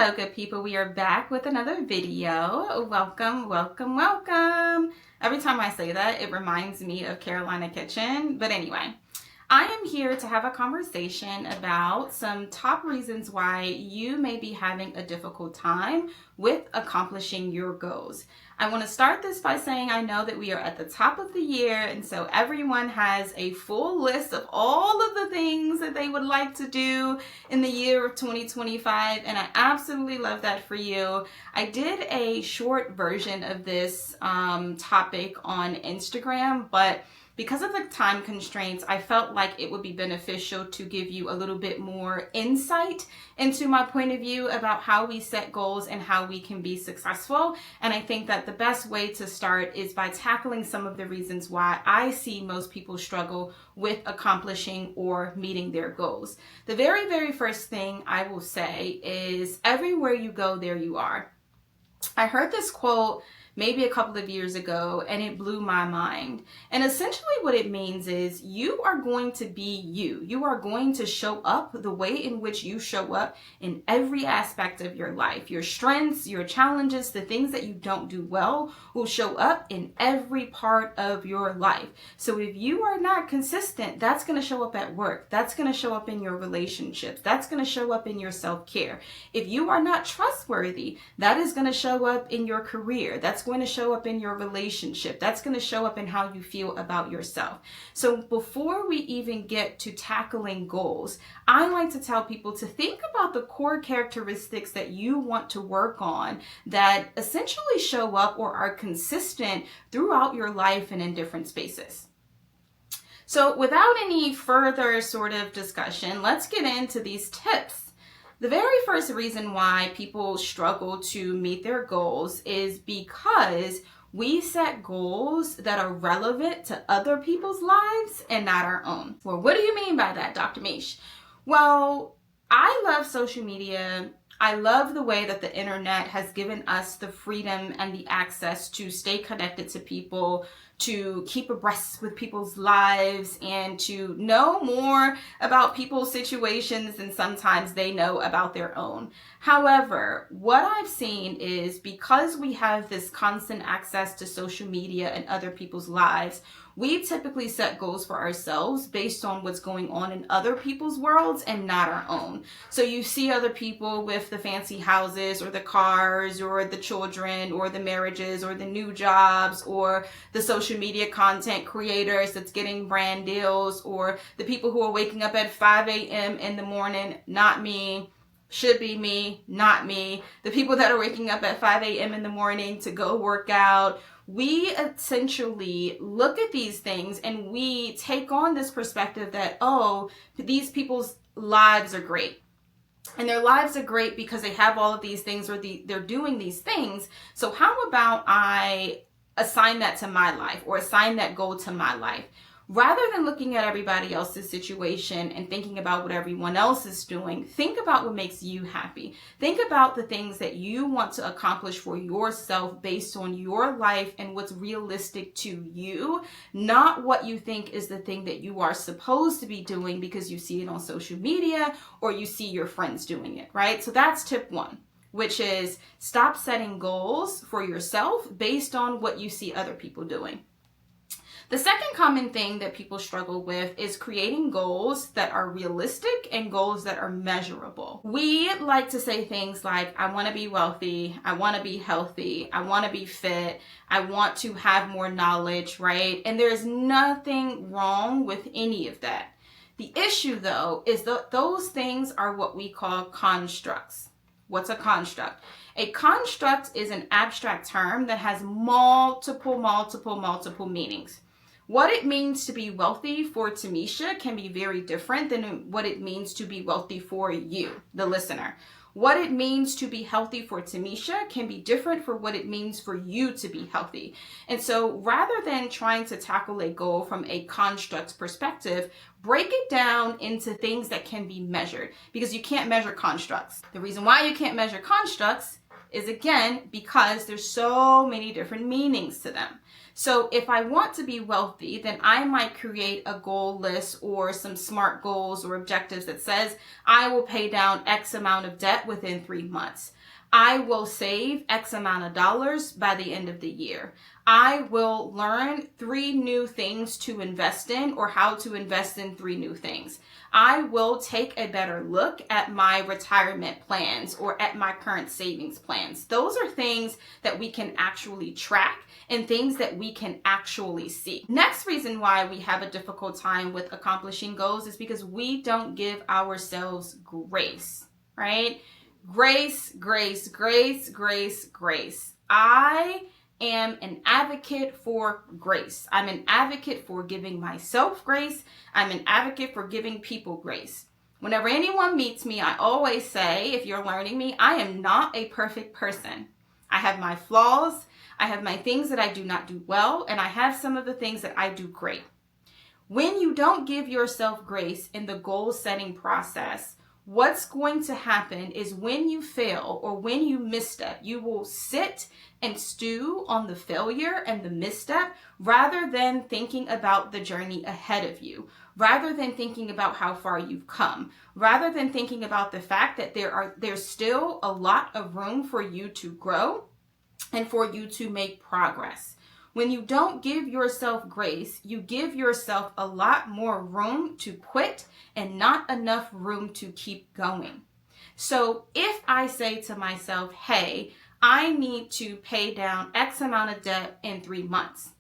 Hello, good people. We are back with another video. Welcome, welcome, welcome. Every time I say that, it reminds me of Carolina Kitchen. But anyway, I am here to have a conversation about some top reasons why you may be having a difficult time with accomplishing your goals. I want to start this by saying I know that we are at the top of the year, and so everyone has a full list of all of the things that they would like to do in the year of 2025, and I absolutely love that for you. I did a short version of this topic on Instagram, but because of the time constraints, I felt like it would be beneficial to give you a little bit more insight into my point of view about how we set goals and how we can be successful. And I think that the best way to start is by tackling some of the reasons why I see most people struggle with accomplishing or meeting their goals. The very, very first thing I will say is everywhere you go, there you are. I heard this quote maybe a couple of years ago, and it blew my mind. And essentially what it means is you are going to be you. You are going to show up the way in which you show up in every aspect of your life. Your strengths, your challenges, the things that you don't do well will show up in every part of your life. So if you are not consistent, that's going to show up at work. That's going to show up in your relationships. That's going to show up in your self-care. If you are not trustworthy, that is going to show up in your career. That's going to show up in your relationship. That's going to show up in how you feel about yourself. So before we even get to tackling goals, I like to tell people to think about the core characteristics that you want to work on that essentially show up or are consistent throughout your life and in different spaces. So without any further sort of discussion, let's get into these tips. The very first reason why people struggle to meet their goals is because we set goals that are relevant to other people's lives and not our own. Well, what do you mean by that, Dr. Mish? Well, I love social media. I love the way that the internet has given us the freedom and the access to stay connected to people, to keep abreast with people's lives, and to know more about people's situations than sometimes they know about their own. However, what I've seen is because we have this constant access to social media and other people's lives, we typically set goals for ourselves based on what's going on in other people's worlds and not our own. So you see other people with the fancy houses or the cars or the children or the marriages or the new jobs or the social media content creators that's getting brand deals or the people who are waking up at 5 a.m. in the morning, not me. Should be me, not me. The people that are waking up at 5 a.m. in the morning to go work out. We essentially look at these things and we take on this perspective that, oh, these people's lives are great. And their lives are great because they have all of these things or they're doing these things. So how about I assign that to my life or assign that goal to my life? Rather than looking at everybody else's situation and thinking about what everyone else is doing, think about what makes you happy. Think about the things that you want to accomplish for yourself based on your life and what's realistic to you, not what you think is the thing that you are supposed to be doing because you see it on social media or you see your friends doing it, right? So that's tip one, which is stop setting goals for yourself based on what you see other people doing. The second common thing that people struggle with is creating goals that are realistic and goals that are measurable. We like to say things like, I want to be wealthy, I want to be healthy, I want to be fit, I want to have more knowledge, right? And there's nothing wrong with any of that. The issue, though, is that those things are what we call constructs. What's a construct? A construct is an abstract term that has multiple meanings. What it means to be wealthy for Tamisha can be very different than what it means to be wealthy for you, the listener. What it means to be healthy for Tamisha can be different for what it means for you to be healthy. And so rather than trying to tackle a goal from a construct perspective, break it down into things that can be measured because you can't measure constructs. The reason why you can't measure constructs is, again, because there's so many different meanings to them. So if I want to be wealthy, then I might create a goal list or some SMART goals or objectives that says I will pay down X amount of debt within 3 months. I will save X amount of dollars by the end of the year. I will learn 3 new things to invest in, or how to invest in 3 new things. I will take a better look at my retirement plans or at my current savings plans. Those are things that we can actually track and things that we can actually see. Next reason why we have a difficult time with accomplishing goals is because we don't give ourselves grace, right? Grace, grace, grace, grace, grace. I am an advocate for grace. I'm an advocate for giving myself grace. I'm an advocate for giving people grace. Whenever anyone meets me, I always say, if you're learning me, I am not a perfect person. I have my flaws. I have my things that I do not do well, and I have some of the things that I do great. When you don't give yourself grace in the goal setting process, what's going to happen is when you fail or when you misstep, you will sit and stew on the failure and the misstep rather than thinking about the journey ahead of you, rather than thinking about how far you've come, rather than thinking about the fact that there's still a lot of room for you to grow and for you to make progress. When you don't give yourself grace, you give yourself a lot more room to quit and not enough room to keep going. So if I say to myself, hey, I need to pay down X amount of debt in 3 months,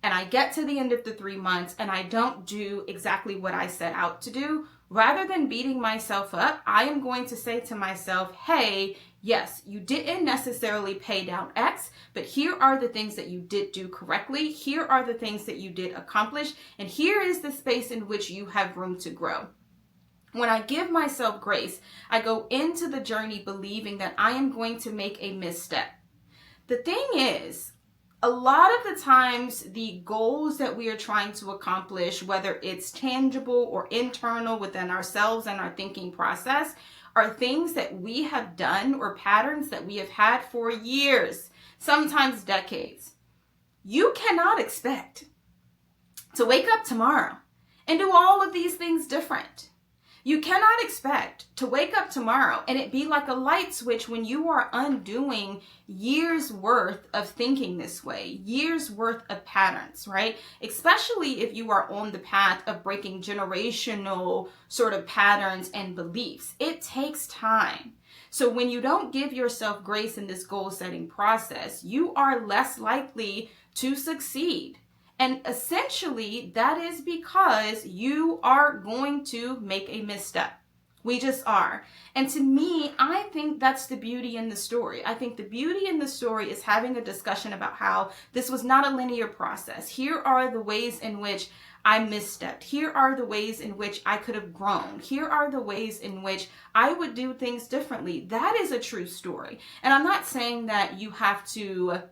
and I get to the end of the 3 months and I don't do exactly what I set out to do, rather than beating myself up, I am going to say to myself, hey, yes, you didn't necessarily pay down X, but here are the things that you did do correctly. Here are the things that you did accomplish. And here is the space in which you have room to grow. When I give myself grace, I go into the journey believing that I am going to make a misstep. The thing is, a lot of the times, the goals that we are trying to accomplish, whether it's tangible or internal within ourselves and our thinking process, are things that we have done or patterns that we have had for years, sometimes decades. You cannot expect to wake up tomorrow and do all of these things different. You cannot expect to wake up tomorrow and it be like a light switch when you are undoing years worth of thinking this way, years worth of patterns, right? Especially if you are on the path of breaking generational sort of patterns and beliefs. It takes time. So when you don't give yourself grace in this goal setting process, you are less likely to succeed. And essentially, that is because you are going to make a misstep. We just are. And to me, I think that's the beauty in the story. I think the beauty in the story is having a discussion about how this was not a linear process. Here are the ways in which I misstepped. Here are the ways in which I could have grown. Here are the ways in which I would do things differently. That is a true story. And I'm not saying that you have to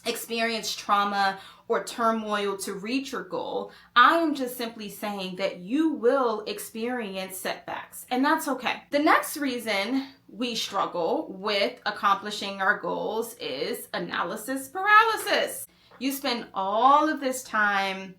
experience trauma or turmoil to reach your goal. I am just simply saying that you will experience setbacks, and that's okay. The next reason we struggle with accomplishing our goals is analysis paralysis. You spend all of this time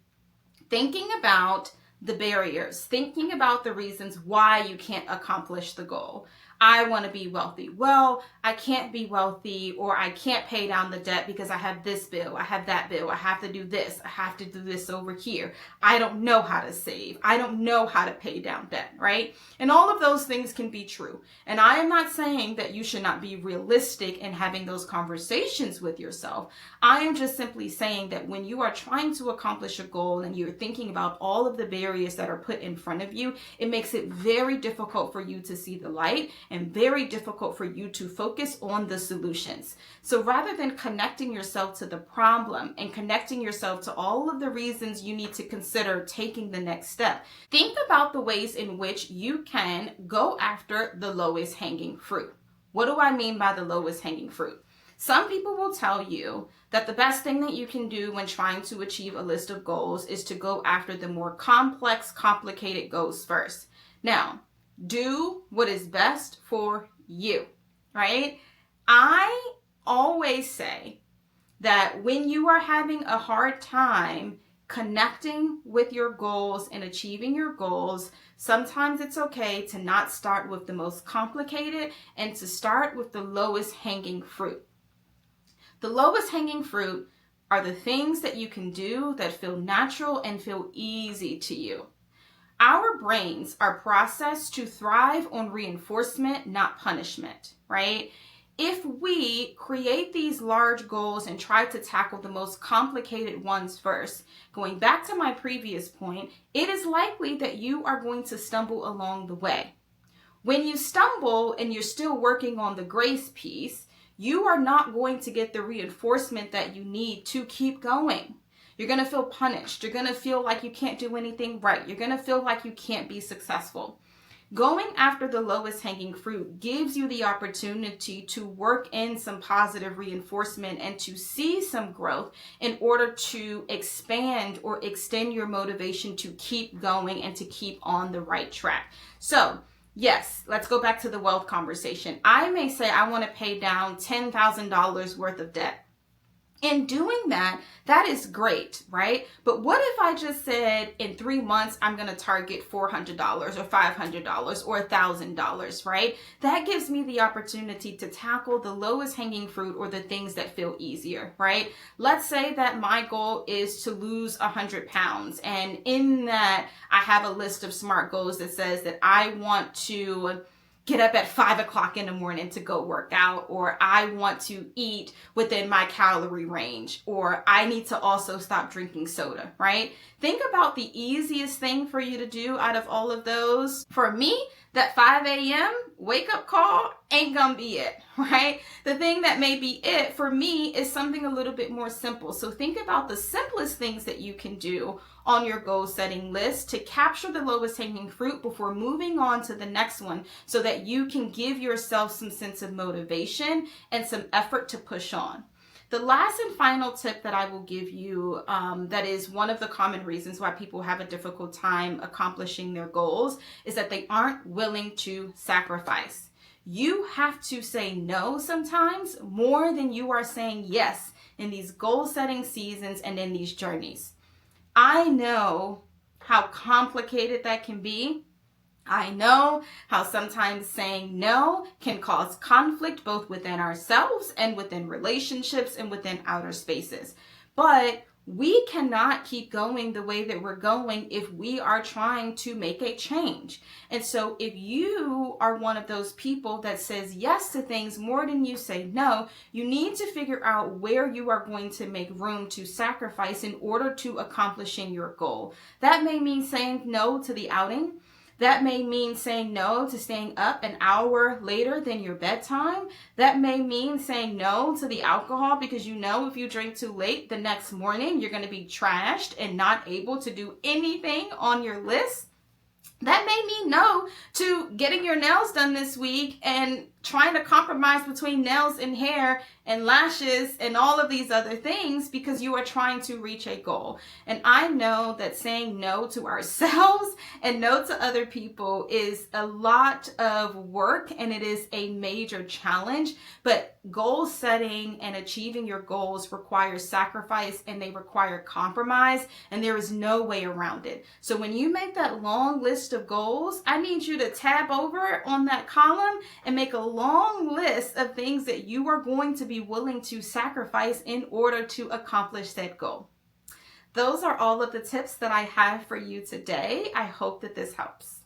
thinking about the barriers, thinking about the reasons why you can't accomplish the goal. I want to be wealthy. Well, I can't be wealthy, or I can't pay down the debt because I have this bill, I have that bill, I have to do this, I have to do this over here. I don't know how to save. I don't know how to pay down debt, right? And all of those things can be true. And I am not saying that you should not be realistic in having those conversations with yourself. I am just simply saying that when you are trying to accomplish a goal and you're thinking about all of the barriers that are put in front of you, it makes it very difficult for you to see the light and very difficult for you to focus on the solutions. So rather than connecting yourself to the problem and connecting yourself to all of the reasons you need to consider taking the next step, think about the ways in which you can go after the lowest hanging fruit. What do I mean by the lowest hanging fruit? Some people will tell you that the best thing that you can do when trying to achieve a list of goals is to go after the more complex, complicated goals first. Now, do what is best for you, right? I always say that when you are having a hard time connecting with your goals and achieving your goals, sometimes it's okay to not start with the most complicated and to start with the lowest hanging fruit. The lowest hanging fruit are the things that you can do that feel natural and feel easy to you. Our brains are processed to thrive on reinforcement, not punishment, right? If we create these large goals and try to tackle the most complicated ones first, going back to my previous point, it is likely that you are going to stumble along the way. When you stumble and you're still working on the grace piece, you are not going to get the reinforcement that you need to keep going. You're going to feel punished. You're going to feel like you can't do anything right. You're going to feel like you can't be successful. Going after the lowest hanging fruit gives you the opportunity to work in some positive reinforcement and to see some growth in order to expand or extend your motivation to keep going and to keep on the right track. So, yes, let's go back to the wealth conversation. I may say I want to pay down $10,000 worth of debt. In doing that, that is great, right? But what if I just said in 3 months, I'm going to target $400 or $500 or $1,000, right? That gives me the opportunity to tackle the lowest hanging fruit or the things that feel easier, right? Let's say that my goal is to lose 100 pounds. And in that, I have a list of SMART goals that says that I want to get up at 5 o'clock in the morning to go work out, or I want to eat within my calorie range, or I need to also stop drinking soda, right? Think about the easiest thing for you to do out of all of those. For me, that 5 a.m. wake up call ain't gonna be it, right? The thing that may be it for me is something a little bit more simple. So think about the simplest things that you can do on your goal setting list to capture the lowest hanging fruit before moving on to the next one so that you can give yourself some sense of motivation and some effort to push on. The last and final tip that I will give you, that is one of the common reasons why people have a difficult time accomplishing their goals, is that they aren't willing to sacrifice. You have to say no sometimes more than you are saying yes in these goal setting seasons and in these journeys. I know how complicated that can be. I know how sometimes saying no can cause conflict both within ourselves and within relationships and within outer spaces. But we cannot keep going the way that we're going if we are trying to make a change. And so if you are one of those people that says yes to things more than you say no, you need to figure out where you are going to make room to sacrifice in order to accomplishing your goal. That may mean saying no to the outing. That may mean saying no to staying up an hour later than your bedtime. That may mean saying no to the alcohol because you know if you drink too late the next morning, you're going to be trashed and not able to do anything on your list. That may mean no to getting your nails done this week and trying to compromise between nails and hair and lashes and all of these other things because you are trying to reach a goal. And I know that saying no to ourselves and no to other people is a lot of work and it is a major challenge, but goal setting and achieving your goals require sacrifice and they require compromise, and there is no way around it. So when you make that long list of goals, I need you to tab over on that column and make a long list of things that you are going to be willing to sacrifice in order to accomplish that goal. Those are all of the tips that I have for you today. I hope that this helps.